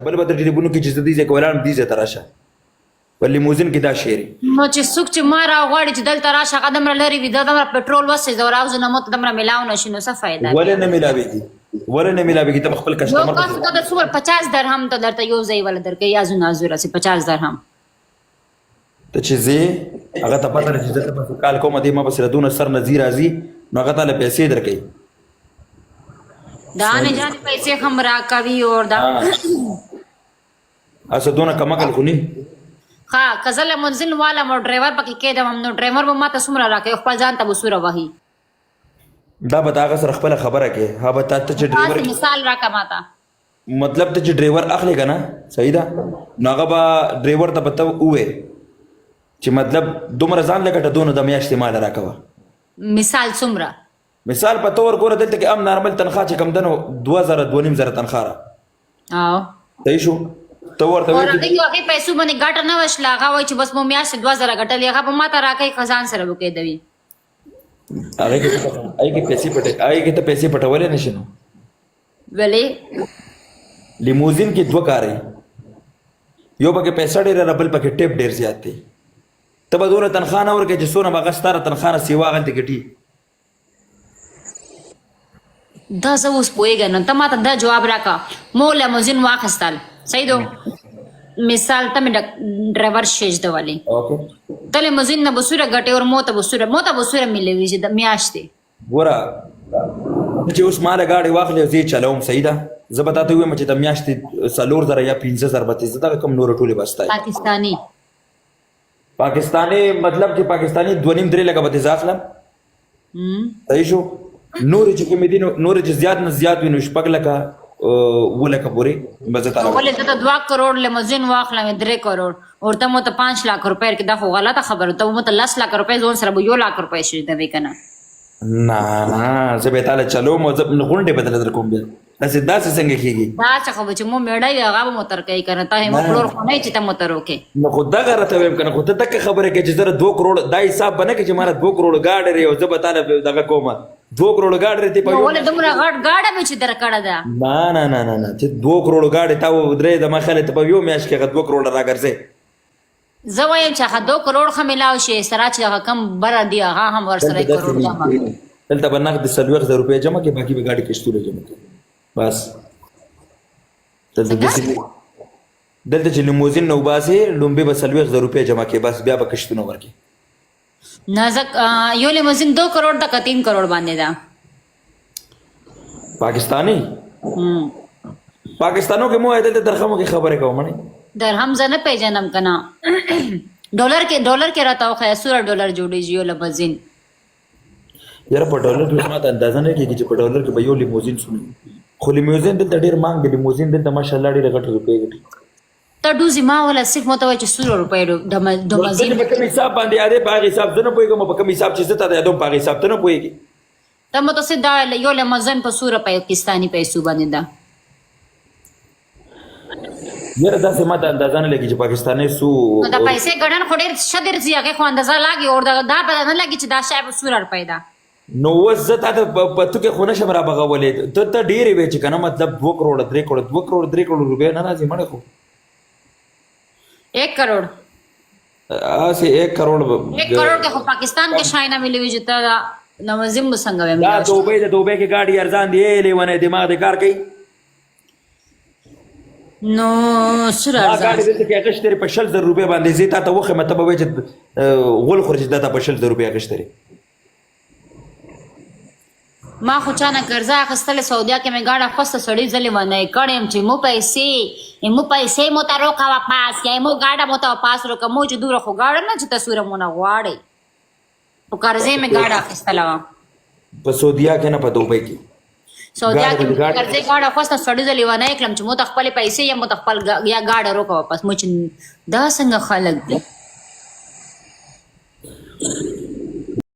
بل به ټلیفون کې چې دې ځای کولان دې ځای ته راشه په لیموزین کې دا شعر نو چې څوک چې ما راغواړي چې دلته راشه هغه دومره لرې وي دا دومره پټرول وسېږي او راوځو نه مو ته دومره میلاو نه شي نو څه فایده ولې نه میلاوېږي ته خپل یو کسټمر کس ته د څومره 50 درهم ته درته یو ځای ولا درکوي یازو نازو راسي 50 درهم ته چې زه هغه ته پته لري چې دلته په کال کومه دې ما بس ردونه سر نظیر راځي نو هغه ته پیسې درکوي دا نه جانې پیسې هم راکوي اور دا اسه دونه کمکل خو نه ها کزل منزل والا مو ډرایور پکې کېدم نو ډرایور به ماته څومره راکوي خپل ځان ته وسوره وهي دا به هغه سره خپل خبره کې ها به ته چې ډرایور مثال راکا ماته مطلب ته چې ډرایور اخلي کنه صحیح ده نو هغه به ډرایور ته پته وې چې مطلب دومره ځان لګټه دونه د میاشتې مال راکوه مثال څومره مثال په تور ګوره دلته کې ام نارمل تنخواه چې کم دنو 2000 تنخواه را او صحیح شو ته ورته اور دې یو هغه پیسو باندې ګټه نه وشله هغه وای چې بس مو میاشت 2000 ګټلې هغه په ماته راکې خزان سره وکې دوی هغه کې پیسې پټولې نشي نو ولې لیموزین کې دوه کارې یو پکې پیسې ډېر ربل پکې ټیپ ډېر زیات دی ته به دونه تنخواه نه ورکې چې څونه به هغه ستاره تنخواه نه سیوا هغلته ګټي دا زه اوس پوهېږم نو ته ماته دا جواب راکړه مو لیموزین واخیستل صحیح دو مثال ته مې ډرایور شېږدولې ته لیموزین نه به سوره ګټې اور مو ته به سوره ملوي چې د میاشتې ګوره چې اوس ماله ګاډي واخلې او زه یې چلوم صحیح ده زه به تا ته ووایم چې د میاشتې 4000 یا 15000 به زه دغه کم نورې ټولې به ستا پاکستاني مطلب چې پاکستاني 2.5-3 لکه به دې زه اخلم صحیح شو نورې چې کومې دي نورې چې زیات نه زیات وي نو 6 لکه 7 لکه پورې به زه تا ولې ته 2 کروڑ لیموزین واخلم 3 کروڑ اور ته مو ته 5 لک روپۍ کې دا خو غلطه خبره ته مو ته 10 لک روپۍ ځون سره به 1 لک روپۍ شي دوی کنه نه زه به تعالی چلو مو زه غونډې بدل در کوم بیا داسې څنګه کېږي دا چې خو چې مو میړی هغه به مو تر کوي کنه ته مو پلور خو نه چې ته مو تر وکې نو خو دغه راته وایم کنه خو ته تک خبره کې چې زره 2 کروڑ دا حساب بنه کې چې ماره 2 کروڑ گاډ لري او زه به تعالی دغه کومه 2 کروڑ گاډ لري ته په ولې دومره غټ گاډه به چې در کړه ده نه چې 2 کروڑ گاډ ته درې د مخاله ته په یو میاش کې 2 کروڑ راګرځي زه وایم چې هغه 2 کروڑ خملاو شي سره چې هغه کم بر دی هغه هم ور سره 1 کروڑ جمع دلته به نقد 30,000 روپۍ جمع کې باقي به ګاډي کښتونه جمع کوي بس دلته چې لیموزین نو باسي لومبه به 30,000 روپۍ جمع کې بس بیا به کښتونه ورکي نازک یو لیموزین 2 کروڑ تک 3 کروڑ باندې دا پاکستانی پاکستانو کې مو دلته درخمو کې خبره کوم نه درهم زنه پیژنم کنه ډالر کې راته خو $100 جوړیږي یو لیموزین یاره په ډالر کې ماته اندازه نه کېږي چې په ډالر کې به یو لیموزین شونه خو لیموزین دلته ډېر مانګ دی لیموزین دلته ماشاءالله ډېر غټ روپۍ ګټي ته ډوزي ما ولا صرف مو ته وایي چې $100 د مزین په کوم حساب باندې اده په هغه حساب نه پوهېږم په کوم حساب چې زه ته یادوم په هغه حساب ته نه پوهېږي ته مو ته دا یو لیموزین په $100 پاکستاني پیسو باندې دا یاره داسې ماته اندازه نه لګي چې پاکستاني سو دا پیسې ګڼن خو ډېر ښه درځي هغه خو اندازه لګي او دا پته نه لګي چې دا شی په $100 ده نو اوس زه تا ته په تو کې خو نشم رابغولې ته ډېرې وې چې که نه مطلب 2 کروڑ 3 کروڑ 2 کروڑ 3 کروڑ روپۍ نه راځي مړه خو 1 کروڑ اسې 1 کروڑ 1 کروڑ کې خو پاکستان کې شای نه ملي وي چې ته نوازم څنګه ویم دا دوبۍ کې ګاډي ارزان دی لیونه دماغ دې کار کوي نو سره ارزان ګاډي دې کې اګشتري په 60,000 روپۍ باندې زی تا ته وخه مته به چې غول خورج دته په 60,000 روپۍ اګشتري ما خو چانه قرضه اخیستل سعودیا کې مې ګاډه خوسته سړی ځلې ونه کړم چې مو پیسې مو ته روکا واپس یا مو ګاډه مو ته واپس روکا مو چې دوره خو ګاډه نه چې تصویر مونږ غواړي په قرضې مې ګاډه اخیستل په سعودیا کې نه په دوبۍ کې سعودیا کې قرضې ګاډه خوسته سړی ځلې ونه کړم چې مو ته خپل پیسې یا مو ته خپل یا ګاډه روکا واپس مو چې دا څنګه خلک دي